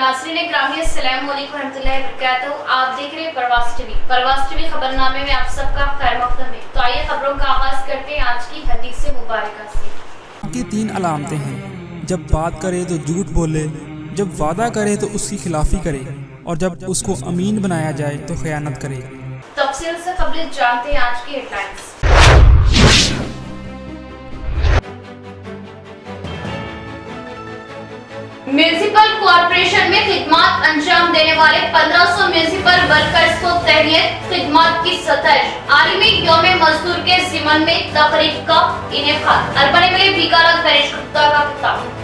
नाज़रीन ग्रामी अस्सलाम वालेकुम रहमतुल्लाहि व बरकातहू। आप देख रहे हैं परवास टीवी खबरनामे में आप सबका खैर मक़दम है। तो आइए खबरों का आगाज करते हैं आज की हदीस मुबारक से। की 3 अलामतें हैं, जब बात करे तो झूठ बोले, जब वादा करे तो उसकी खिलाफी करे, और जब उसको अमीन बनाया जाए तो खयानत करे। तफसील से खबरें जानते हैं आज की हेडलाइंस। म्यूनिसिपल कॉर्पोरेशन में खिदमत अंजाम देने वाले 1500 म्यूनिसिपल वर्कर्स को तहनीत खिदमत की सतह। आलमी यौम मजदूर के ज़िमन में तकरीब का इनेकाद। अर्बन में बीकाला गणेश गुप्ता का खिताब।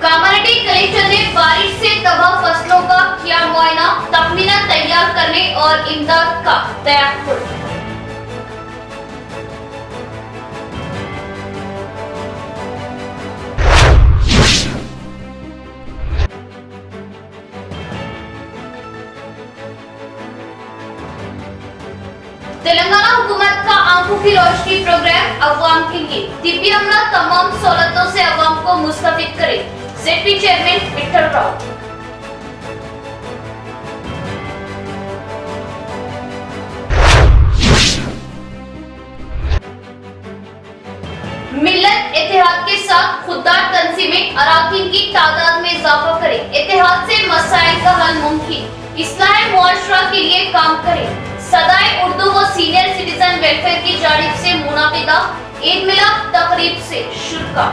कामारेड्डी कलेक्टर ने बारिश से तबाह फसलों का किया मुआयना, तखमीना तैयार करने और इमदाद का तयक्कुल। तेलंगाना हुकूमत का आंखों की रोशनी प्रोग्राम अवाम के लिए। तिब्बी अमला तमाम सहूलतों से अवाम को मुस्तफिद करे। ZP chairman Vithal Rao. मिल्लत इत्तेहाद के साथ खुददार तंजीमें अराकीन की तादाद में इजाफा करें। इत्तेहाद से मसाइल का हल मुमकिन। इस्लाह मुआशरा के लिए काम करें। सदाए उर्दू व सीनियर सिटीजन वेलफेयर की जानिब से मुनाकिदा ईद मिलाद तकरीब से शुरू।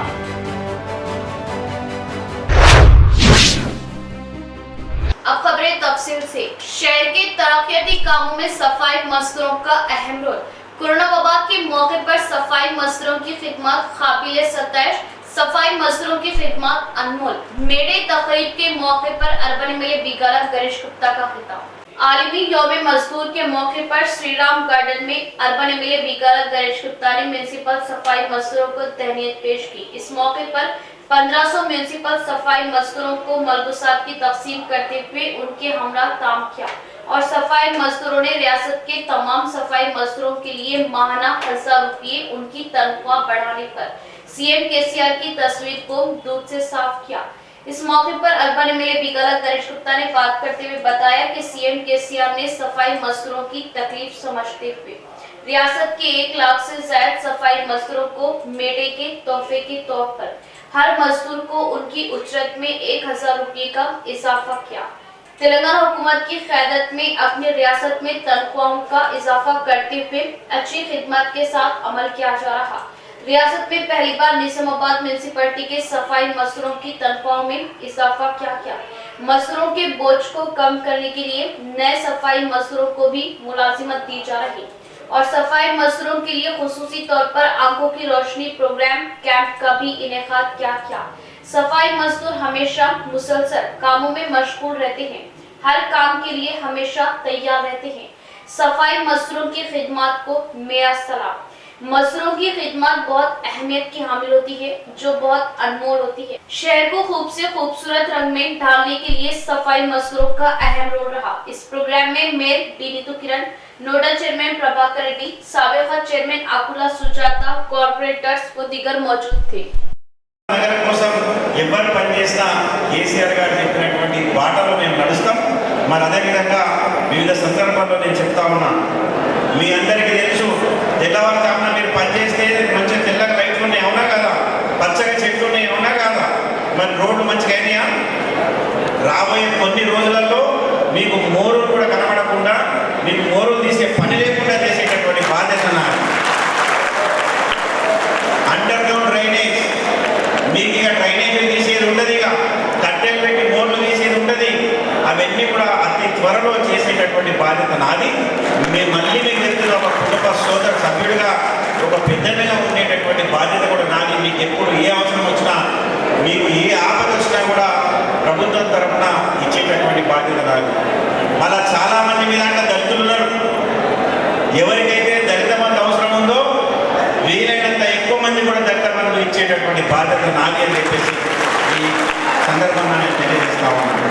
अब खबरें तफसील से। शहर के तरक्याती कामों में सफाई मजदूरों का अहम रोल। कोरोना वबा के मौके पर सफाई मजदूरों की खिदमत काबिल सतह। सफाई मजदूरों की खिदमत अनमोल। मेडे तकरीब के मौके पर अर्बन एमएलए बीकाला गणेश गुप्ता का खिताब। आलमी यौम मजदूर के मौके पर श्री राम गार्डन में अर्बन एमएलए बीकाला गणेश गुप्ता ने म्यूनिसिपल सफाई मजदूरों को तहनीत पेश की। इस मौके पर 1500 म्यूनिसिपल सफाई मजदूरों को मलबूसात की तकसीम करते हुए उनके हमरा काम किया और सफाई मजदूरों ने रियासत के तमाम सफाई मजदूरों के लिए माहाना 1000 रुपये उनकी तनख्वाह बढ़ाने पर सीएम केसीआर की तस्वीर को दूध से साफ किया। इस मौके पर अर्बन एमएलए बीकाला गणेश गुप्ता ने बात करते हुए बताया कि सीएम केसीआर ने सफाई मजदूरों की तकलीफ समझते हुए रियासत के 1 लाख से ज्यादा सफाई मजदूरों को मेडे के तोहफे के तौर पर हर मजदूर को उनकी उजरत में 1000 रुपये का इजाफा किया। तेलंगाना हुकूमत की क़यादत में अपनी रियासत में तनख्वाहों का इजाफा करते हुए अच्छी खिदमत के साथ अमल किया जा रहा। रियासत में पहली बार निजामाबाद म्यूनिसिपैलिटी के सफाई मजदूरों की तनख्वाहों में इजाफा किया। मजदूरों के बोझ को कम करने के लिए नए सफाई मजदूरों को भी मुलाजिमत दी जा रही और सफाई मजदूरों के लिए खुसूसी तौर पर आंखों की रोशनी प्रोग्राम कैंप का भी इनेकाद किया। सफाई मजदूर हमेशा मुसलसल कामों में मशगूल रहते हैं, हर काम के लिए हमेशा तैयार रहते हैं। सफाई मजदूरों की खिदमत को मेरा सलाम। मजदूरों की खिदमत बहुत अहमियत की हामिल होती है, जो बहुत अनमोल होती है। शहर को खूब से खूबसूरत रंग में ढालने के लिए सफाई मजदूरों का अहम रोल रहा। इस प्रोग्राम में mayor D Neetu Kiran, nodal chairman Prabhakar Reddy, साबिका चेयरमैन आकुला सुजाता, कॉर्पोरेटर्स व दीगर मौजूद थे। నగర కోసం ఎవరు పనిచేసినా కేసీఆర్ గారు చెప్పినటువంటి బాటలో మేము నడుస్తాం। మరి అదేవిధంగా వివిధ సందర్భాల్లో నేను చెప్తా ఉన్నా, మీ అందరికీ తెలుసు తెల్లవారుజామున మీరు పనిచేస్తే మంచిగా తెల్లగా లైట్లు ఉన్నాయి, అవునా కదా? పచ్చగా చెట్లు ఉన్నాయి, అవునా కదా? మరి రోడ్లు మంచిగా అయినాయా? రాబోయే కొన్ని రోజులలో మీకు మోరులు కూడా కనబడకుండా, మీకు మోరులు తీసే పని లేకుండా చేసేటటువంటి బాధ్యత నాది। అండర్ గ్రౌండ్ డ్రైనేజ్, మీకు ఇక డ్రైనేజీలు తీసేది ఉండదు, ఇక కట్టెలు పెట్టి మోర్లు తీసేది ఉండదు। అవన్నీ కూడా అతి త్వరలో చేసేటటువంటి బాధ్యత నాది। మేము మళ్ళీ మీకు చెప్తున్న ఒక కుటుంబ సోదర సభ్యుడిగా, ఒక పెద్దగా ఉండేటటువంటి బాధ్యత కూడా నాది। మీకు ఎప్పుడు ఏ అవసరం వచ్చినా, మీకు ఏ ఆపద వచ్చినా కూడా ప్రభుత్వం తరఫున ఇచ్చేటటువంటి బాధ్యత నాది। అలా చాలామంది మీ దాంట్లో దళితులు ఉన్నారు। ఎవరికైతే దళిత మంది అవసరం ఉందో వీలైనంత ఎక్కువ మంది కూడా దళిత మంది ఇచ్చేటటువంటి బాధ్యత నాది అని చెప్పేసి ఈ సందర్భంగా నేను తెలియజేస్తా ఉన్నాను।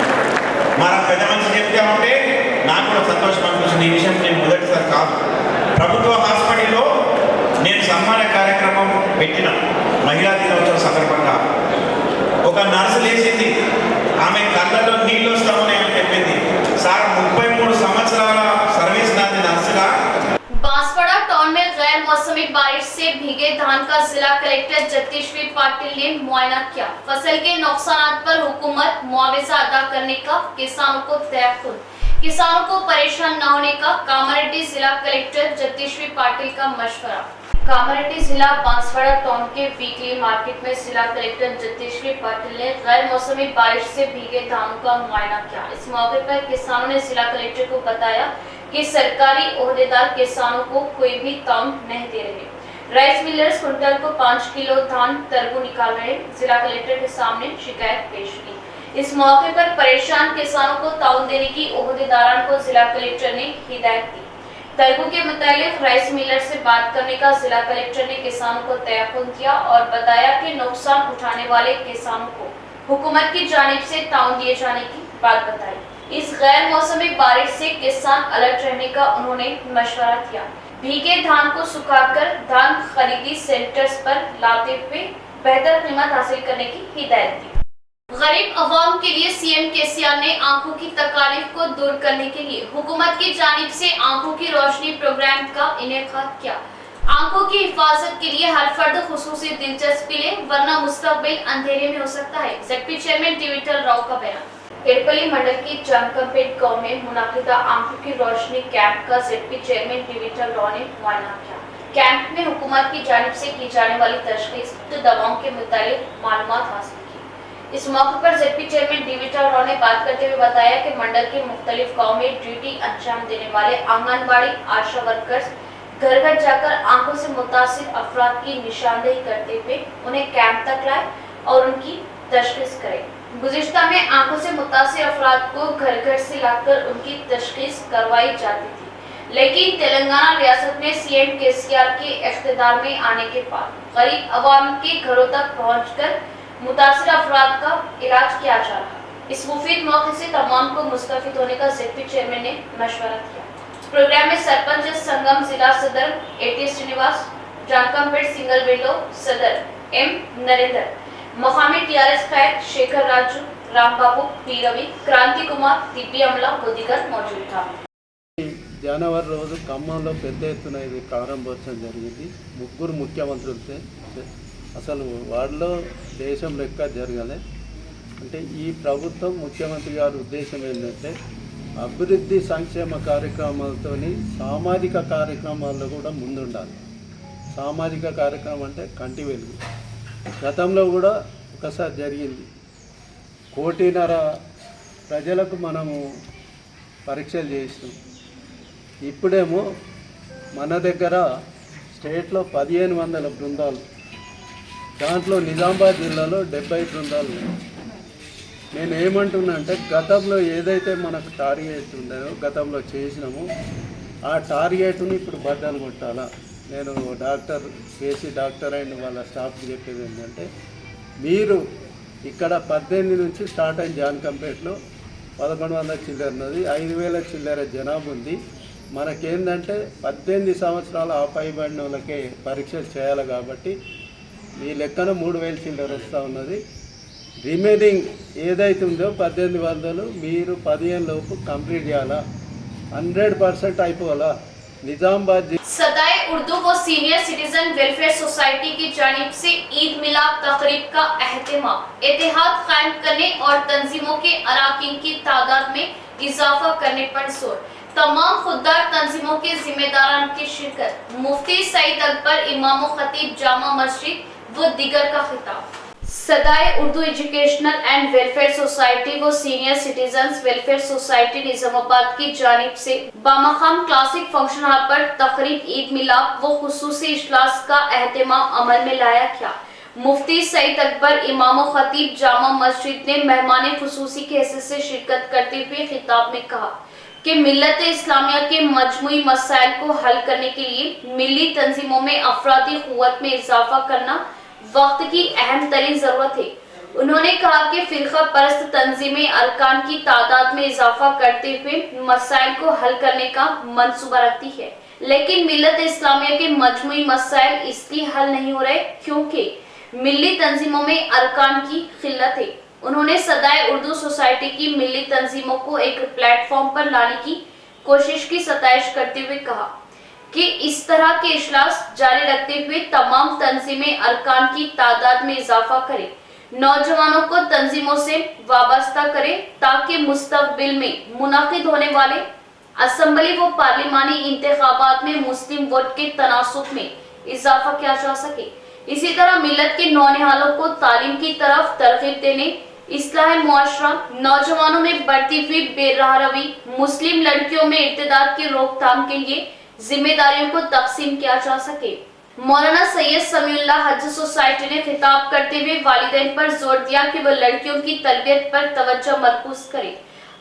మన పెద్ద మనిషి చెప్తే ఉంటే నాకు కూడా సంతోషం అనిపిస్తుంది. ఈ విషయం నేను మొదటిసారి కాదు. ప్రభుత్వ హాస్పిటల్లో నేను సన్మాన కార్యక్రమం పెట్టిన మహిళా దినోత్సవం సందర్భంగా ఒక నర్సు లేచింది, ఆమె కళ్ళల్లో నీళ్ళు వస్తామని అని చెప్పింది. సార్ 33 సంవత్సరాల సర్వీస్ నాది నర్సుగా. बांसवाड़ा टाउन में गैर मौसमी बारिश से भीगे धान का जिला कलेक्टर जगदीश्वर पाटिल ने मुआयना किया। फसल के नुकसान पर हुकूमत मुआवजा अदा करने का किसानों को तयक्कुन। किसानों को परेशान न होने का कामारेड्डी जिला कलेक्टर जगदीश्वर पाटिल का मशवरा। कामारेड्डी जिला बांसवाड़ा टाउन के वीकली मार्केट में जिला कलेक्टर जगदीश्वर पाटिल ने गैर मौसमी बारिश से भीगे धानों का मुआयना किया। इस मौके पर किसानों ने जिला कलेक्टर को बताया कि सरकारी ओहदेदार किसानों को कोई भी ताउन नहीं दे रहे। राइस मिलर्स कुंटल को 5 किलो धान तरबू निकाल रहे। जिला कलेक्टर के सामने शिकायत पेश की। इस मौके पर परेशान किसानों को ताउन देने की ओहदेदारान को जिला कलेक्टर ने हिदायत दी। तरबू के मुतालिक राइस मिलर से बात करने का जिला कलेक्टर ने किसानों को तयक्कुन किया और बताया कि नुकसान उठाने वाले किसानों को हुकूमत की जानिब से ताउन दिए जाने की बात बताई। इस गैर मौसमी बारिश से किसान अलर्ट रहने का उन्होंने मशवरा दिया। भीगे धान को सुखाकर धान खरीदी सेंटर्स पर लाते हुए बेहतर कीमत हासिल करने की हिदायत दी। गरीब अवाम के लिए सीएम केसीआर ने आंखों की तकलीफ को दूर करने के लिए हुकूमत की जानिब से आंखों की रोशनी प्रोग्राम का इनेकाद किया। आंखों की हिफाजत के लिए हर फर्द खुसूसी दिलचस्पी ले, वरना मुस्तकबिल अंधेरे में हो सकता है। जेडपी चेयरमैन डिविटल राव का बयान। एड़पल्ली मंडल की जानकमपेट गांव में मुनाकिदा आंखों की रोशनी कैंप का जेडपी चेयरमैन डिविटल राव ने मुआयना किया। कैंप में हुकूमत की जानिब से की जाने वाली तशखीस दवाओं के मुतालिक मालूमात हासिल की। इस मौके पर जेडपी चेयरमैन डिविटल राव ने बात करते हुए बताया कि मंडल के मुख्तलिफ गाँव में ड्यूटी अंजाम देने वाले आंगनबाड़ी आशा वर्कर्स घर घर जाकर आंखों से मुतासिर अफराद की निशानदेही करते हुए उन्हें कैंप तक लाए और उनकी तशखीस करें। गुज़िश्ता में आंखों से मुतासिर अफराद को घर घर से लाकर उनकी तशखीस करवाई जाती थी, लेकिन तेलंगाना रियासत में सीएम केसीआर के इख्तिदार में आने के बाद गरीब अवाम के घरों तक पहुंचकर मुतासिर अफराद का इलाज किया जा रहा। इस मुफीद मौके से तमाम को मुस्तफिद होने का जेडपी चेयरमैन ने मशवरा किया। प्रोग्राम में सरपंच संगम जिला सदर एटी श्रीनिवास, जानकमपेट सिंगल विंडो सदर एम नरेंद्र, मकामी टीआरएस खैर शेखर राजू, राम बाबू, पी रवि, क्रांति कुमार, टीपी अमला व दीगर मौजूद था। జనవరి రోజు ఖమ్మంలో పెద్ద ఎత్తున ఇది ప్రారంభోత్సవం జరిగింది. ముగ్గురు ముఖ్యమంత్రులతో అసలు వాళ్ళలో దేశం లెక్క జరగలే. అంటే ఈ ప్రభుత్వం ముఖ్యమంత్రి గారి ఉద్దేశం ఏంటంటే అభివృద్ధి సంక్షేమ కార్యక్రమాలతోని సామాజిక కార్యక్రమాల్లో కూడా ముందుండాలి. సామాజిక కార్యక్రమం అంటే కంటి వెలుగు. గతంలో కూడా ఒకసారి జరిగింది. 1.5 ప్రజలకు మనము పరీక్షలు చేసినాం. ఇప్పుడేమో మన దగ్గర స్టేట్లో 1500 బృందాలు, దాంట్లో నిజామాబాద్ జిల్లాలో 70 బృందాలు ఉన్నాయి. నేను ఏమంటున్నా అంటే గతంలో ఏదైతే మనకు టార్గెట్ ఉందో గతంలో చేసినామో ఆ టార్గెట్ని ఇప్పుడు బద్దలు కొట్టాలా. నేను కేసీ డాక్టర్ అండ్ వాళ్ళ స్టాఫ్కి చెప్పేది ఏంటంటే మీరు ఇక్కడ 18 నుంచి స్టార్ట్ అయిన జాన్కంపేటలో 1100 చిల్లర ఉన్నది, 5000 చిల్లర జనాభా ఉంది. మనకేందంటే 18 సంవత్సరాల ఆ పైబడిన వాళ్ళకే పరీక్షలు చేయాలి కాబట్టి మీ లెక్కన 3000 చిల్లర వస్తూ ఉన్నది. రిమైనింగ్ ఏదైతే ఉందో 1800 మీరు 15 లోపు కంప్లీట్ చేయాలా, 100% అయిపోవాలా. निजामाबाद सदाए उर्दू व सीनियर सिटीजन वेलफेयर सोसाइटी की जानिब से ईद मिलाद तकरीब का एहतमाम, इत्तेहाद कायम करने और तंजीमों के अराकीन की तादाद में इजाफा करने पर जोर। तमाम खुददार तंजीमों के जिम्मेदारान की शिरकत। मुफ्ती सईद अकबर इमाम खतीब जामा मस्जिद व दीगर का खिताब। सदाए Urdu educational and welfare society व senior citizens welfare society Nizamabad की जानिब से बामकाम क्लासिक फंक्शन हॉल पर तकरीब ईद मिलाद व खुसूसी इजलास का एहतमाम अमल में लाया गया। मुफ्ती सईद अकबर इमाम खतीब जामा मस्जिद ने मेहमान खुसूसी के हैसियत से शिरकत करते हुए खिताब में कहा कि मिल्लत इस्लामिया के मजमूई मसाइल को हल करने के लिए मिली तंजीमों में अफरादी कुव्वत में इजाफा करना वक्त की अहम तरीन जरूरत है। انہوں نے کہا کہ فرقہ پرست تنظیمیں ارکان کی تعداد میں اضافہ کرتے ہوئے مسائل کو حل کرنے کا منصوبہ رکھتی ہے، لیکن ملت اسلامیہ کے مجموعی مسائل اس لیے حل نہیں ہو رہے کیونکہ ملی تنظیموں میں ارکان کی قلت ہے۔ انہوں نے صدائے اردو سوسائٹی کی ملی تنظیموں کو ایک پلیٹ فارم پر لانے کی کوشش کی ستائش کرتے ہوئے کہا کہ اس طرح کے اجلاس جاری رکھتے ہوئے تمام تنظیمیں ارکان کی تعداد میں اضافہ کریں، نوجوانوں کو تنظیموں سے وابستہ کریں تاکہ مستقبل میں منعقد ہونے والے اسمبلی و پارلیمانی انتخابات میں مسلم ووٹ کے تناسب میں اضافہ کیا جا سکے۔ اسی طرح ملت کے نونہالوں کو تعلیم کی طرف ترغیب دینے، اصلاح معاشرہ، نوجوانوں میں بڑھتی ہوئی بے راہ روی، مسلم لڑکیوں میں ارتداد کی روک تھام کے لیے ذمہ داریوں کو تقسیم کیا جا سکے۔ مولانا سید سمیع اللہ حج سوسائٹی نے خطاب کرتے ہوئے والدین پر زور دیا کہ وہ لڑکیوں کی تربیت پر توجہ مرکوز کریں۔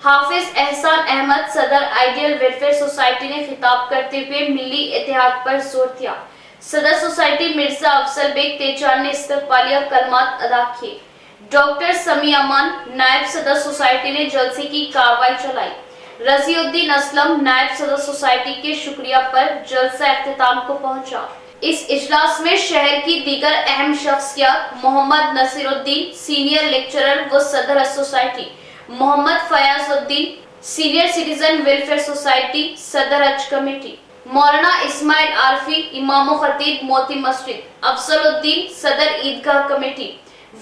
حافظ احسان احمد صدر آئیڈیل ویلفیئر سوسائٹی نے خطاب کرتے ہوئے ملی اتحاد پر زور دیا۔ صدر سوسائٹی مرزا افضل بیگ تیجان نے استقبالیہ کلمات ادا کیے۔ ڈاکٹر سمیع امان نائب صدر سوسائٹی نے جلسے کی کارروائی چلائی۔ رضی الدین اسلم نائب صدر سوسائٹی کے شکریہ پر جلسہ اختتام کو پہنچا۔ اس اجلاس میں شہر کی دیگر اہم شخصیات محمد نصیر الدین سینئر لیکچرر و صدر سوسائٹی، محمد فیاض الدین سینئر سٹیزن ویلفیئر سوسائٹی صدر حج کمیٹی، مولانا اسماعیل عارفی امام و خطیب موتی مسجد، افضل الدین صدر عیدگاہ کمیٹی،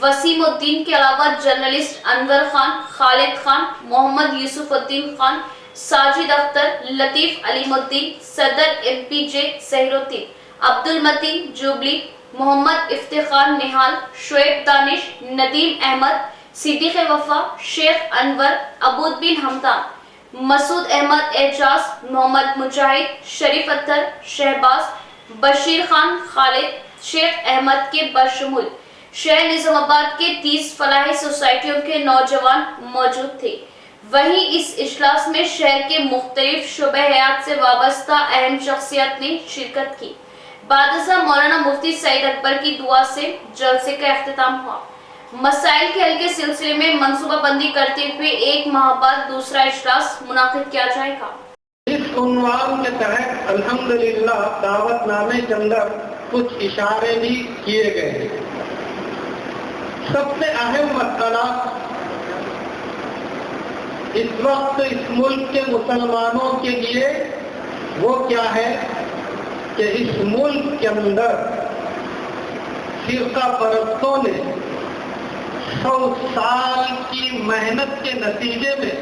وسیم الدین کے علاوہ جرنلسٹ انور خان، خالد خان، محمد یوسف الدین خان، ساجد اختر، لطیف علیم الدین صدر MPJ سہیر الدین، عبد المتین جوبلی، محمد افتخار نہال، شعیب دانش، ندیم احمد، صدیق وفا، شیخ انور، عبود بن حمدان، مسعود احمد اعجاز، محمد مجاہد، شریف اطہر، شہباز، بشیر خان، خالد، شیخ احمد کے بشمول شہر نظام آباد کے 30 فلاحی سوسائٹیوں کے نوجوان موجود تھے۔ وہیں اس اجلاس میں شہر کے مختلف شعبہ حیات سے وابستہ اہم شخصیات نے شرکت کی۔ بعد ازاں مولانا مفتی سعید اکبر کی دعا سے جلسے کا اختتام ہوا۔ مسائل کے حل کے سلسلے میں منصوبہ بندی کرتے ہوئے 1 ماہ بعد دوسرا اجلاس منعقد کیا جائے گا۔ اس عنوان کے تحت الحمدللہ دعوت نامے کے اندر کچھ اشارے بھی کیے گئے ہیں۔ سب سے اہم مسئلہ اس وقت اس ملک کے مسلمانوں کے لیے وہ کیا ہے کہ اس ملک کے اندر فرقہ پرستوں نے 100 سال کی محنت کے نتیجے میں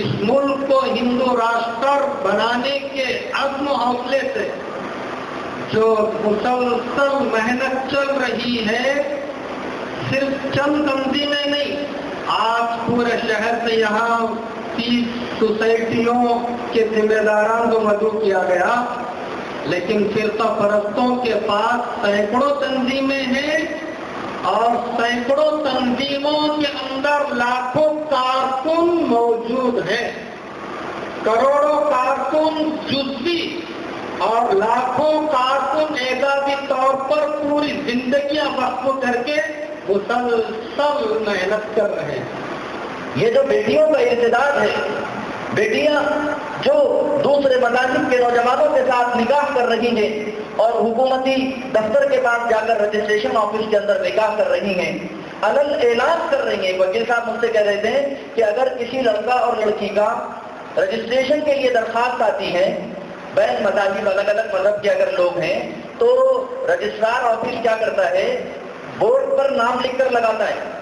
اس ملک کو ہندو راشٹر بنانے کے عزم و حوصلے سے جو مسلسل محنت چل رہی ہے، صرف چند تنظیمیں نہیں، آج پورے شہر سے یہاں 30 سوسائٹیوں کے ذمہ داران کو مدعو کیا گیا، لیکن فرقہ پرستوں کے پاس سینکڑوں تنظیمیں ہیں اور سینکڑوں تنظیموں کے اندر لاکھوں کارکن موجود ہیں، کروڑوں کارکن جزوی اور لاکھوں کارکن اعدادی طور پر پوری زندگیاں وقف کر کے مسلسل محنت کر رہے ہیں۔ یہ جو بیٹیوں کا ارتداد ہے، بیٹیاں جو دوسرے مذاہب کے نوجوانوں کے ساتھ نکاح کر رہی ہیں اور حکومتی دفتر کے پاس جا کر رجسٹریشن آفس کے اندر نکاح کر رہی ہیں، علن اعلان کر رہی ہیں۔ وکیل صاحب مجھ سے کہہ رہے تھے کہ اگر کسی لڑکا اور لڑکی کا رجسٹریشن کے لیے درخواست آتی ہے، بین مذاہب الگ الگ مذہب کے اگر لوگ ہیں، تو رجسٹرار آفس کیا کرتا ہے، بورڈ پر نام لکھ کر لگاتا ہے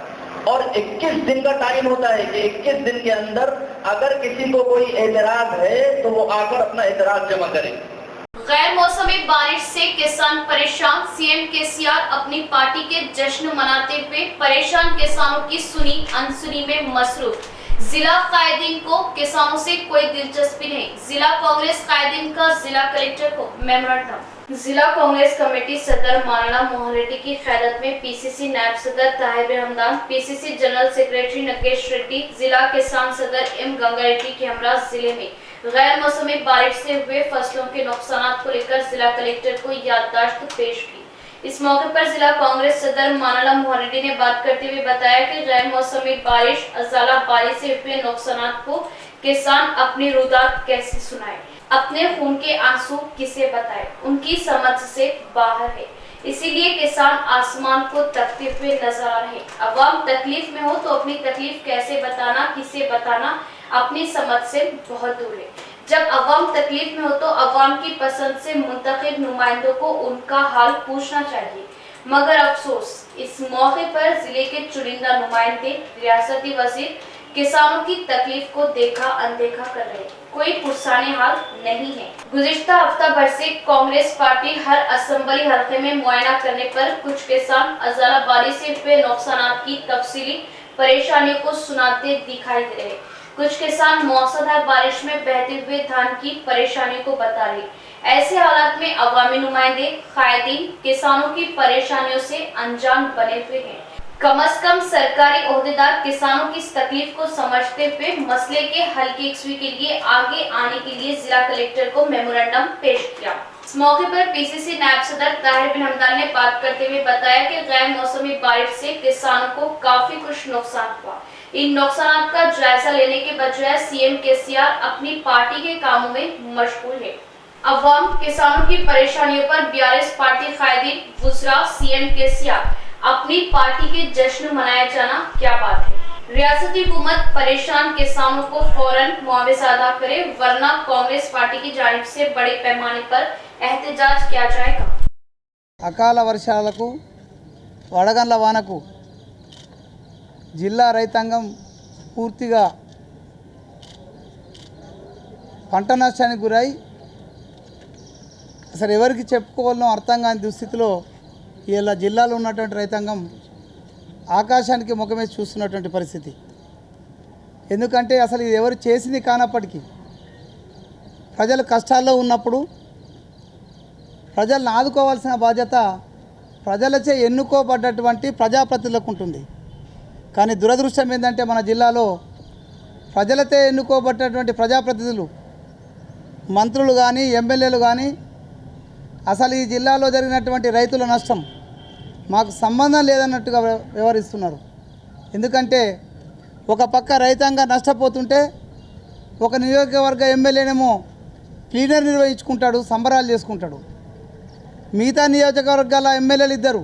اور 21 دن کا ٹائم ہوتا ہے کہ 21 دن کے اندر اگر کسی کو کوئی اعتراض ہے تو وہ آ کر اپنا اعتراض جمع کرے۔ غیر موسمی بارش سے کسان پریشان، CM KCR اپنی پارٹی کے جشن مناتے ہوئے پریشان کسانوں کی سنی انسنی میں مصروف۔ ضلع قائدین کو کسانوں سے کوئی دلچسپی نہیں، ضلع کانگریس قائدین کا ضلع کلکٹر کو میمورنڈم۔ ضلع کانگریس کمیٹی صدر مولانا موہن ریڈی کی قیادت میں PCC نائب صدر طاہر حمدان، PCC general secretary Nagesh ready, ضلع کسان صدر M گنگا ریڈی کے ہمراہ ضلع میں غیر موسمی بارش سے ہوئے فصلوں کے نقصانات کو لے کر ضلع کلکٹر کو یادداشت پیش کی۔ इस मौके पर जिला कांग्रेस सदर मानाला मोहन रेड्डी ने बात करते हुए बताया कि गैर मौसमी बारिश, अजाला बारिश से हुए नुकसान को किसान अपनी रुदात कैसे सुनाए, अपने खून के आंसू किसे बताए, उनकी समझ से बाहर है। इसीलिए किसान आसमान को तकते हुए नजर आ रहे। अवाम तकलीफ में हो तो अपनी तकलीफ कैसे बताना, किसे बताना अपनी समझ से बहुत दूर है। जब अवाम तकलीफ में हो तो अवाम की पसंद से मुंतखब नुमाइंदों को उनका हाल पूछना चाहिए, मगर अफसोस इस मौके पर जिले के चुनिंदा नुमाइंदे, रियासती वजीर किसानों की तकलीफ को देखा अनदेखा कर रहे, कोई पुरसाने हाल नहीं है। गुज़िश्ता हफ्ता भर से कांग्रेस पार्टी हर असेंबली हल्के में मुआयना करने पर कुछ किसान अजाला बारिश से हुए नुकसान की तफसीली परेशानियों को सुनाते दिखाई दे रहे। कुछ किसान मौसमदार बारिश में बहते हुए धान की परेशानियों को बता रहे। ऐसे हालात में अवामी नुमाइंदे, कायदीन किसानों की परेशानियों से अनजान बने हुए हैं। कम से कम सरकारी ओहदेदार किसानों की इस तकलीफ को समझते हुए मसले के हल की यकसुई के लिए आगे आने के लिए जिला कलेक्टर को मेमोरेंडम पेश किया। इस मौके पर पीसीसी नायब सदर ताहिर बिन हमदान ने बात करते हुए बताया कि गैर मौसमी बारिश से किसानों को काफी कुछ नुकसान हुआ। इन नुकसान का जायजा लेने के बजाय सीएम केसीआर अपनी पार्टी के कामों में मशगूल है। अवाम किसानों की परेशानियों पर बीआरएस पार्टी कायदीन, वुज़रा, सीएम केसीआर अपनी पार्टी के जश्न मनाया जाना क्या बात है। रियासती हुकूमत परेशान किसानों को फौरन मुआवजा अदा करे, वरना कांग्रेस पार्टी की जानिब से बड़े पैमाने पर एहतजाज किया जाएगा। అకాల వర్షాలకు వడగండ్ల వానకు జిల్లా రైతాంగం పూర్తిగా పంట నష్టానికి గురై అసలు ఎవరికి చెప్పుకోవాలో అర్థం కాని దుస్థితిలో ఇలా జిల్లాలో ఉన్నటువంటి రైతాంగం ఆకాశానికి ముఖమేసి చూస్తున్నటువంటి పరిస్థితి. ఎందుకంటే అసలు ఇది ఎవరు చేసింది కానప్పటికీ ప్రజలు కష్టాల్లో ఉన్నప్పుడు ప్రజలను ఆదుకోవాల్సిన బాధ్యత ప్రజలచే ఎన్నుకోబడ్డటువంటి ప్రజాప్రతినిధులకు ఉంటుంది. కానీ దురదృష్టం ఏంటంటే మన జిల్లాలో ప్రజలతో ఎన్నుకోబడ్డటువంటి ప్రజాప్రతినిధులు, మంత్రులు కానీ, ఎమ్మెల్యేలు కానీ అసలు ఈ జిల్లాలో జరిగినటువంటి రైతుల నష్టం మాకు సంబంధం లేదన్నట్టుగా వ్యవహరిస్తున్నారు. ఎందుకంటే ఒక పక్క రైతాంగం నష్టపోతుంటే ఒక నియోజకవర్గ ఎమ్మెల్యేనేమో క్లీనర్ నిర్వహించుకుంటాడు, సంబరాలు చేసుకుంటాడు. మిగతా నియోజకవర్గాల ఎమ్మెల్యేలు ఇద్దరు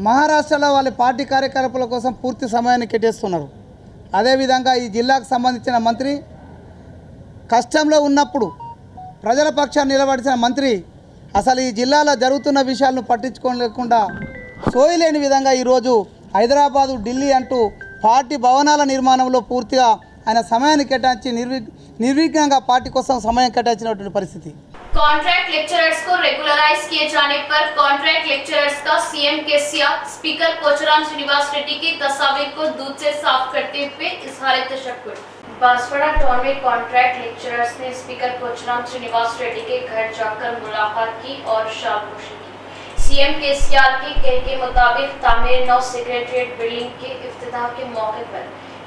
మహారాష్ట్రలో వాళ్ళ పార్టీ కార్యకలాపాల కోసం పూర్తి సమయాన్ని కేటాయిస్తున్నారు. అదేవిధంగా ఈ జిల్లాకు సంబంధించిన మంత్రి కష్టంలో ఉన్నప్పుడు ప్రజల పక్షాన్ని నిలబడిన మంత్రి అసలు ఈ జిల్లాలో జరుగుతున్న విషయాలను పట్టించుకోలేకుండా సోయలేని విధంగా ఈరోజు హైదరాబాదు, ఢిల్లీ అంటూ పార్టీ భవనాల నిర్మాణంలో పూర్తిగా ఆయన సమయాన్ని కేటాయించి నిర్విఘ్నంగా పార్టీ కోసం సమయం కేటాయించినటువంటి పరిస్థితి. कॉन्ट्रैक्ट लेक्चरर्स को रेगुलराइज किए जाने पर कॉन्ट्रैक्ट लेक्चरर्स का CM KCR speaker Pocharam Srinivas Reddy की तस्वीर को दूध से साफ करते हुए इजहार तशक्कुर। बांसवाड़ा टाउन में कॉन्ट्रैक्ट लेक्चरर्स ने स्पीकर पोचराम श्रीनिवास रेड्डी के घर जाकर मुलाकात की और शाबाशी की। सीएम केसीआर के कहने के मुताबिक तामीर नौ सेक्रेटरीट बिल्डिंग के इफ्तिताह के मौके पर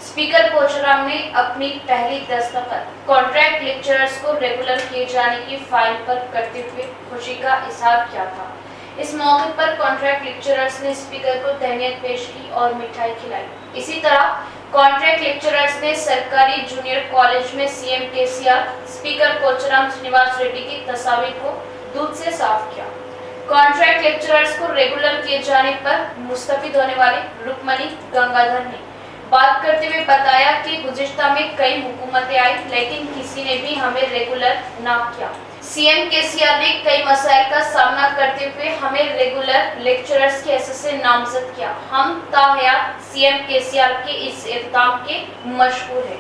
स्पीकर पोचराम ने अपनी पहली दस्तखत कॉन्ट्रैक्ट लेक्चरर्स को रेगुलर किए जाने की फाइल पर करते हुए खुशी का इजहार किया था। इस मौके पर कॉन्ट्रैक्ट लेक्चरर्स ने स्पीकर को तहनीत पेश की और मिठाई खिलाई। इसी तरह कॉन्ट्रैक्ट लेक्चरर्स ने सरकारी जूनियर कॉलेज में CM KCR speaker Pocharam Srinivas Reddy की तस्वीर को दूध से साफ किया। कॉन्ट्रैक्ट लेक्चरर्स को रेगुलर किए जाने पर मुस्तफिद होने वाले रुक्मणी गंगाधर ने बात करते हुए बताया कि गुज़िश्ता में कई हुकूमतें आई, लेकिन किसी ने भी हमें रेगुलर ना किया। सीएम केसीआर ने कई मसाइल का सामना करते हुए हमें रेगुलर लेक्चरर्स के हैसियत से नामजद किया। हम ताहयात सीएम केसीआर के इस इक़दाम के मशहूर है।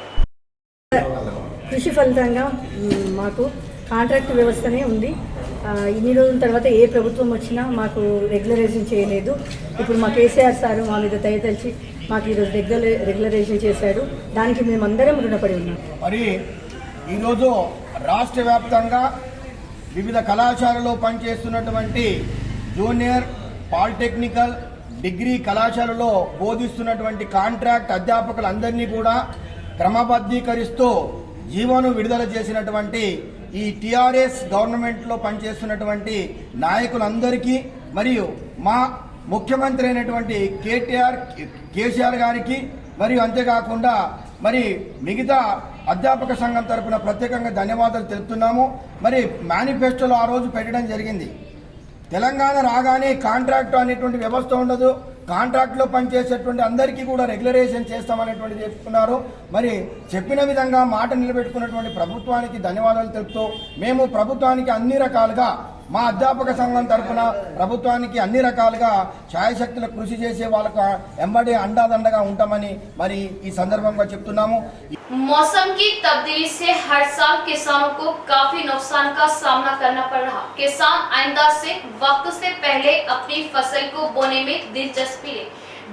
కృషి ఫలితంగా మాకు కాంట్రాక్ట్ వ్యవస్థనే ఉంది. ఇన్ని రోజుల తర్వాత ఏ ప్రభుత్వం వచ్చినా మాకు రెగ్యులరైజేషన్ చేయలేదు. ఇప్పుడు మా కేసీఆర్ సార్ మా మీద దయతలిచి మాకు ఈరోజు రెగ్యులరైజేషన్ చేశాడు. దానికి మేమందరం రుణపడి ఉన్నాం. మరి ఈరోజు రాష్ట్ర వ్యాప్తంగా వివిధ కళాశాలలో పనిచేస్తున్నటువంటి జూనియర్, పాలిటెక్నికల్, డిగ్రీ కళాశాలలో బోధిస్తున్నటువంటి కాంట్రాక్ట్ అధ్యాపకులందరినీ కూడా క్రమబద్ధీకరిస్తూ జీవోను విడుదల చేసినటువంటి ఈ టీఆర్ఎస్ గవర్నమెంట్లో పనిచేస్తున్నటువంటి నాయకులందరికీ మరియు మా ముఖ్యమంత్రి అయినటువంటి కేసీఆర్ గారికి మరియు అంతేకాకుండా మరి మిగతా అధ్యాపక సంఘం తరపున ప్రత్యేకంగా ధన్యవాదాలు తెలుపుతున్నాము. మరి మేనిఫెస్టోలో ఆ రోజు పెట్టడం జరిగింది, తెలంగాణ రాగానే కాంట్రాక్ట్ అనేటువంటి వ్యవస్థ ఉండదు, కాంట్రాక్ట్లో పనిచేసేటువంటి అందరికీ కూడా రెగ్యులరైజేషన్ చేస్తామనేటువంటి చెప్పుకున్నారు. మరి చెప్పిన విధంగా మాట నిలబెట్టుకున్నటువంటి ప్రభుత్వానికి ధన్యవాదాలు తెలుపుతూ మేము ప్రభుత్వానికి అన్ని రకాలుగా మా అధ్యాపక సంఘం తరఫున ప్రభుత్వానికి అన్ని రకాలుగా ఛాయశక్తుల కృషి చేసే వాళ్ళకు ఎంబడి అండాదండగా ఉంటామని మరి ఈ సందర్భంగా చెప్తున్నాము. मौसम की तब्दीली से हर साल किसानों को काफी नुकसान का सामना करना पड़ रहा। किसान आइंदा से वक्त से पहले अपनी फसल को बोने में दिलचस्पी ले।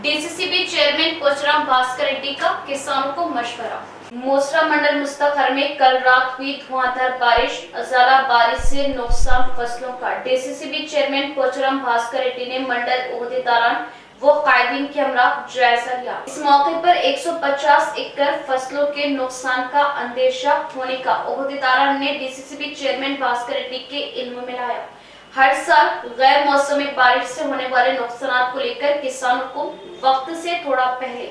डीसीसीबी चेयरमैन पोचराम भास्कर रेड्डी का किसानों को मशवरा। मोसरा मंडल मुस्तफर में कल रात हुई धुआंधार बारिश, अजाला बारिश से नुकसान फसलों का। डीसीसीबी चेयरमैन पोचराम भास्कर रेड्डी ने मंडल ओहदेदारान वो कायदीन के हमरा जायजा लिया। इस मौके पर 150 एकड़ फसलों के नुकसान का अंदेशा होने का ओहदेदारान ने डीसीसीबी चेयरमैन भास्कर रेड्डी के इल्म में लाया। हर साल गैर मौसमी बारिश से होने वाले नुकसान को लेकर किसानों को वक्त से थोड़ा पहले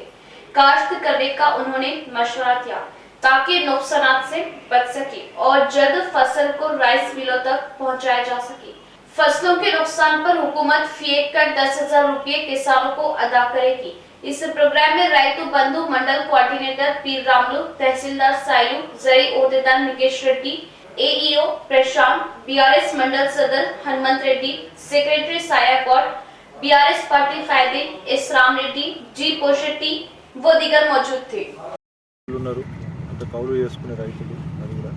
काश्त करने का उन्होंने मशवरा दिया ताकि नुकसान से बच सके और जल्द फसल को राइस मिलों तक पहुंचाया जा सके। फसलों के नुकसान पर हुकूमत फी एकड़ 10,000 रुपये किसानों को अदा करेगी। इस प्रोग्राम में रायतु बंधु मंडल कोऑर्डिनेटर पीर रामलू, तहसीलदार साइलू, जरी ओहदेदार निकेश रेड्डी, एईओ प्रशांत, बीआरएस मंडल सदर हनुमंत रेड्डी, सेक्रेटरी साया गौड, बीआरएस पार्टी कायदीन इस्राम रेड्डी, जी पोशेट्टी वो दिगर मौजूद थे। కౌలు చేసుకునే రైతులు అది కూడా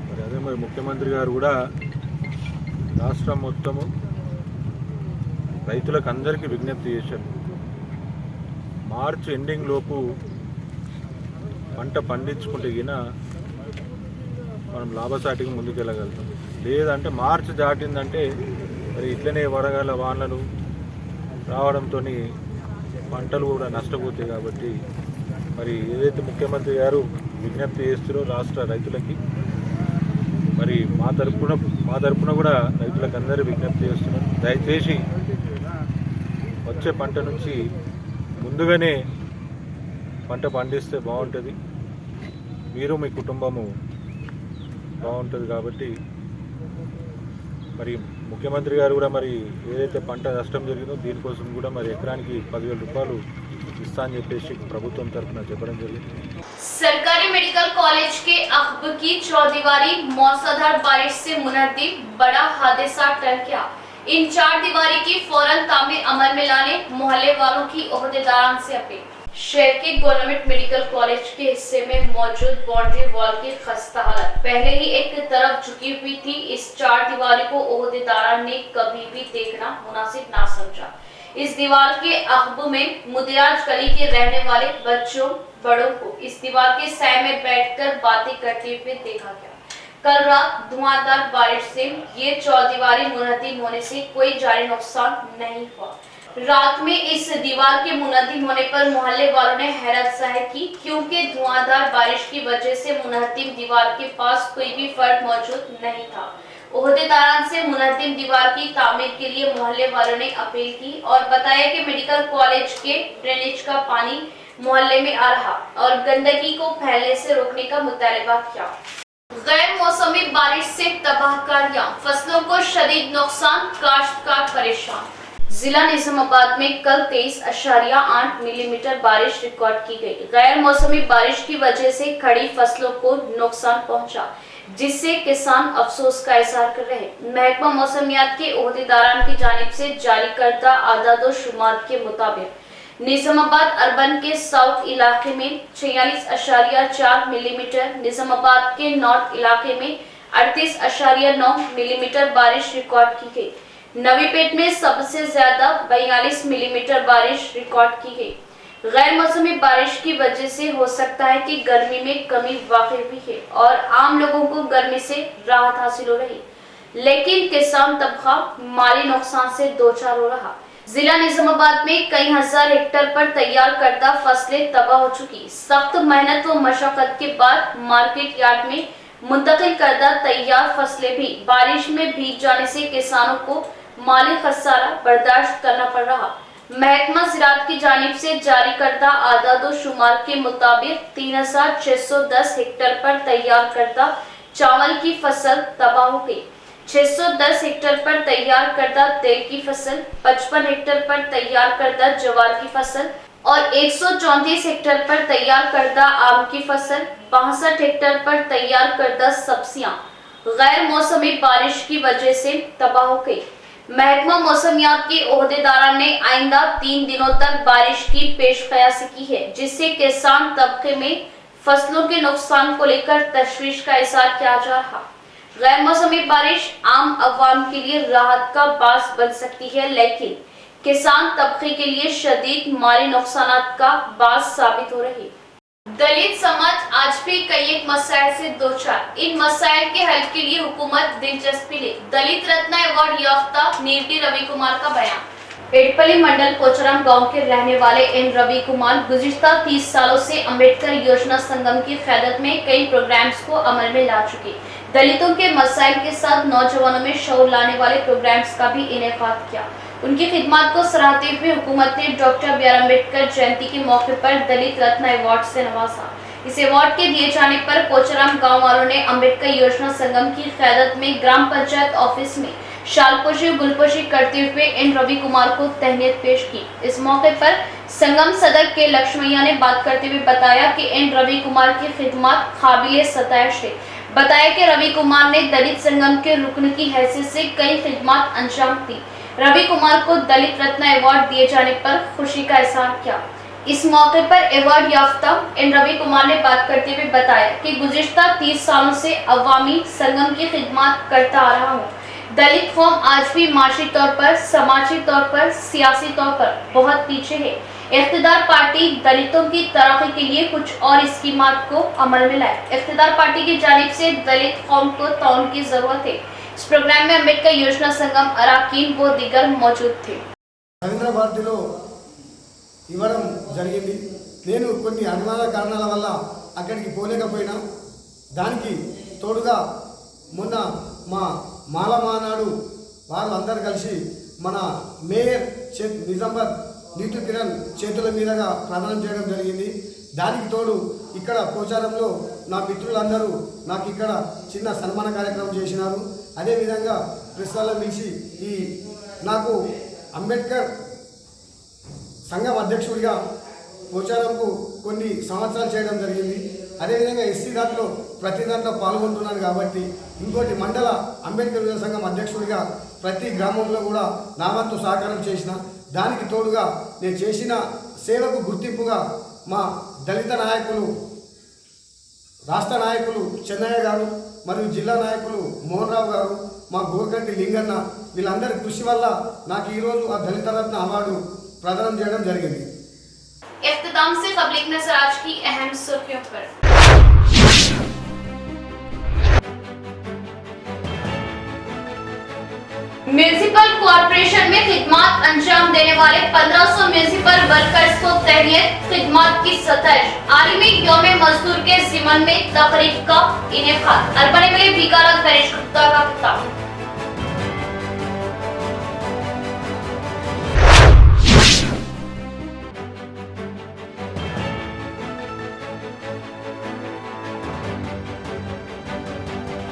మరి అదే మరి ముఖ్యమంత్రి గారు కూడా రాష్ట్రం మొత్తము రైతులకు అందరికీ విజ్ఞప్తి చేశారు, మార్చి ఎండింగ్ లోపు పంట పండించుకుంటే గిన మనం లాభసాటికి ముందుకెళ్ళగలుగుతాం. లేదంటే మార్చి దాటిందంటే మరి ఇట్లనే వడగళ్ళ వానలు రావడంతో పంటలు కూడా నష్టపోతాయి. కాబట్టి మరి ఏదైతే ముఖ్యమంత్రి గారు విజ్ఞప్తి చేస్తారో రాష్ట్ర రైతులకి, మరి మా తరపున కూడా రైతులకు అందరూ విజ్ఞప్తి చేస్తున్నాం, దయచేసి వచ్చే పంట నుంచి ముందుగానే పంట పండిస్తే బాగుంటుంది, మీరు మీ కుటుంబము బాగుంటుంది. కాబట్టి మరి ముఖ్యమంత్రి గారు కూడా మరి ఏదైతే పంట నష్టం జరిగిందో దీనికోసం కూడా మరి ఎకరానికి 10,000 రూపాయలు ఇస్తా అని చెప్పేసి ప్రభుత్వం తరఫున చెప్పడం జరిగింది. सरकारी मेडिकल कॉलेज के अखब की चौदीवारी मौसलाधार बारिश से मुनद्दिम बड़ा हादसा टल गया। इन 4 दीवारी की फौरन तामीर अमल में लाने मोहल्ले वालों की ओहदेदारान से अपील। शहर के गवर्नमेंट मेडिकल कॉलेज के हिस्से में मौजूद बाउंड्री वॉल की खस्ता हालत पहले ही एक तरफ झुकी हुई थी। इस 4 दीवारी को ओहदेदारान ने कभी भी देखना मुनासिब ना समझा। इस दीवार के अखब में मुदिराज गली के रहने वाले बच्चों बड़ों को इस दीवार के साए में बैठकर बातें करते हुए देखा गया। कल रात धुआंधार बारिश से ये चौदीवारी मुनहदिम होने से कोई जानी नुकसान नहीं हुआ। रात में इस दीवार के मुनहदिम होने पर मोहल्ले वालों ने हैरत जाहिर की, क्योंकि धुआंधार बारिश की वजह से मुनहदिम दीवार के पास कोई भी फर्द मौजूद नहीं था। ओहदेदारान से मुनहदिम दीवार की तामीर के लिए मोहल्ले वालों ने अपील की और बताया कि मेडिकल कॉलेज के ड्रेनेज का पानी मोहल्ले में आ रहा और गंदगी को फैलने से रोकने का मुतालबा किया। गैर मौसमी बारिश से तबाहकारियां, फसलों को शदीद नुकसान, काश्तकार परेशान। जिला निजामाबाद में कल 23.8 मिलीमीटर बारिश रिकॉर्ड की गई। गैर मौसमी बारिश की वजह से खड़ी फसलों को नुकसान पहुंचा, जिससे किसान अफसोस का इजहार कर रहे हैं। महकमा मौसमियात के ओहदेदारान की जानिब से जारी करदा आदादो शुमार के मुताबिक निजामाबाद अर्बन के साउथ इलाके में 46.4 मिलीमीटर, निजामाबाद के नॉर्थ इलाके में 38.9 मिलीमीटर बारिश रिकॉर्ड की गई। नवीपेट में सबसे ज्यादा 42 मिलीमीटर बारिश रिकॉर्ड की गई। गैर मौसमी बारिश की वजह से हो सकता है कि गर्मी में कमी वाक़ई हुई है और आम लोगों को गर्मी से राहत हासिल हो रही, लेकिन किसान तबका माली नुकसान से दोचार हो रहा। जिला निजामाबाद में कई हजार हेक्टेयर पर तैयार करदा फसलें तबाह हो चुकी। सख्त मेहनत व मशक्कत के बाद मार्केट यार्ड में मुंतकिल करदा तैयार फसलें भी बारिश में भीग जाने से किसानों को माली खसारा बर्दाश्त करना पड़ रहा। महकमा ज़राअत की जानिब से जारी करदा आदादो शुमार के मुताबिक 3610 हेक्टेयर पर तैयार करदा चावल की फसल तबाह हो गई। 610 हेक्टेयर पर तैयार करदा तेल की फसल, 55 हेक्टेयर पर तैयार करदा ज्वार की फसल और 134 हेक्टेयर पर तैयार करदा आम की फसल, 62 हेक्टेयर पर तैयार करदा सब्जियां गैर मौसमी बारिश की वजह से तबाह हो गई। महकमा मौसमियात के ओहदेदारान ने आइंदा 3 दिनों तक बारिश की पेशकयासी की है, जिससे किसान तबके में फसलों के नुकसान को लेकर तशवीश का इज़हार किया जा रहा। गैर मौसमी बारिश आम अवाम के लिए राहत का बास बन सकती है, लेकिन किसान तबके के लिए शदीद माली नुकसानात का बास साबित हो रही। दलित समाज आज भी कई एक मसाइल से दो चार, इन मसाइल के हल के लिए हुकूमत दिलचस्पी ले। दलित रत्न अवार्ड याफ्ता नीरटी रवि कुमार का बयान। एडपल्ली मंडल पोचराम गांव के रहने वाले एन रवि कुमार गुज़िश्ता 30 सालों से अम्बेडकर योजना संगम की क़यादत में कई प्रोग्राम्स को अमल में ला चुके। दलितों के मसाइल के साथ नौजवानों में शऊर लाने वाले प्रोग्राम्स का भी इनेकाद किया। उनकी खिदमत को सराहते हुए हुकूमत ने डॉक्टर बी आर अम्बेडकर जयंती के मौके पर दलित रत्न अवार्ड से नवाजा। इस अवार्ड के दिए जाने पर पोचराम गांव वालों ने अम्बेडकर योजना संगम की क़यादत में ग्राम पंचायत ऑफिस में शालपोशी गुलपोशी करते हुए एन रवि कुमार को तहनीत पेश की। इस मौके पर संगम सदर के लक्ष्मैया ने बात करते हुए बताया कि एन रवि कुमार की खिदमत काबिले सताइश है। बताया कि रवि कुमार ने दलित संगम के रुकन की हैसियत से कई खिदमत अंजाम दी। रवि कुमार को दलित रत्न अवार्ड दिए जाने पर खुशी का इज़हार किया। इस मौके पर अवार्ड याफ्ता एन रवि कुमार ने बात करते हुए बताया कि गुज़िश्ता 30 सालों से अवामी संगम की खिदमत करता आ रहा हूँ। दलित कौम आज भी माशी तौर पर, समाजी तौर पर, सियासी तौर पर बहुत पीछे है। इख्तिदार पार्टी दलितों की तरक्की के लिए कुछ और स्कीमात को अमल में लाए। इख्तिदार पार्टी की जानिब से दलित कौम को ताउन की जरूरत है। इस प्रोग्राम में अम्बेडकर योजना संगम अराकीन व दीगर मौजूद थे। రవీంద్ర భారతిలో ఇవ్వడం జరిగింది. నేను కొన్ని అనుమాన కారణాల వల్ల అక్కడికి పోలేకపోయినా దానికి తోడుగా మొన్న మా మాలమానాడు వాళ్ళు అందరూ కలిసి మన మేయర్ నిజామాబాద్ నీతు కిరణ్ చేతుల మీదుగా ప్రదానం చేయడం జరిగింది. దానికి తోడు ఇక్కడ పోచారంలో నా మిత్రులందరూ నాకు ఇక్కడ చిన్న సన్మాన కార్యక్రమం చేసినారు. అదేవిధంగా ప్రెస్లలో పిలిచి ఈ నాకు అంబేద్కర్ సంఘం అధ్యక్షుడిగా పోచారంకు కొన్ని సంవత్సరాలు చేయడం జరిగింది. అదేవిధంగా ఎస్సీ దాంట్లో ప్రతి దాంట్లో పాల్గొంటున్నాను కాబట్టి ఇంకోటి మండల అంబేద్కర్ యువ సంఘం అధ్యక్షుడిగా ప్రతి గ్రామంలో కూడా నా వంతు సహకారం చేసిన. దానికి తోడుగా నేను చేసిన సేవకు గుర్తింపుగా మా దళిత నాయకులు, రాష్ట్ర నాయకులు చెన్నయ్య గారు మరియు జిల్లా నాయకులు మోహన్ రావు గారు, మా గోర్కంటి లింగన్న వీళ్ళందరి కృషి వల్ల నాకు ఈరోజు ఆ దళిత రత్న అవార్డు ప్రదానం చేయడం జరిగింది. इख्तिताम से पब्लिक नजर आज की अहम सुर्खियों पर। म्यूनिसिपल कॉर्पोरेशन में खिदमत अंजाम देने वाले 1500 म्यूनिसिपल वर्कर्स को तहनीत खिदमत की सताइश। आरी में यौम मजदूर के ज़िमन में तकरीब का इनेकाद। अरबन में बीकाला गणेश गुप्ता का खिताब।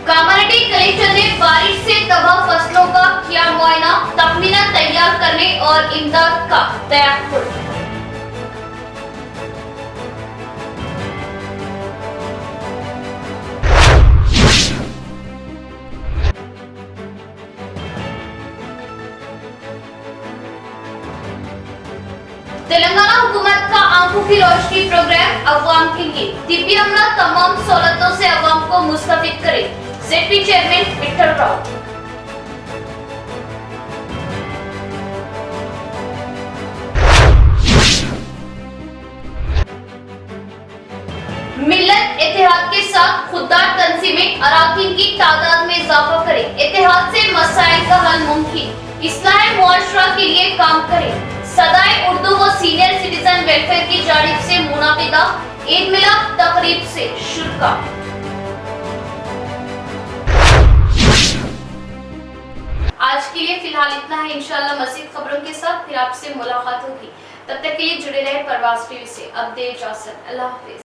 कामारेड्डी कलेक्टर ने बारिश से तबाह फसलों का किया मुआयना, तखमीना तैयार करने और इमदाद का तयक्कुल। तेलंगाना हुकूमत का आंखों की रोशनी प्रोग्राम अवाम के लिए। तिब्बी अमला तमाम सहूलतों से अवाम को मुस्तफिद करे। JP chairman Vithal Rao. मिल्लत इत्तेहाद के साथ खुददार तंजीमें अराकीन की तादाद में इजाफा करें। इत्तेहाद से मसाइल का हल मुमकिन। इस्लाह मुआशरा के लिए काम करें। सदाए उर्दू व सीनियर सिटीजन वेलफेयर की जानिब से मुनाकिदा ईद मिलाद तकरीब से शुरू। फिलहाल इतना है। इंशाल्लाह मज़ीद खबरों के साथ फिर आपसे मुलाकात होगी। तब तक के लिए जुड़े रहे परवाज़ टीवी से। अब दे इजाज़त। अल्लाह हाफिज़।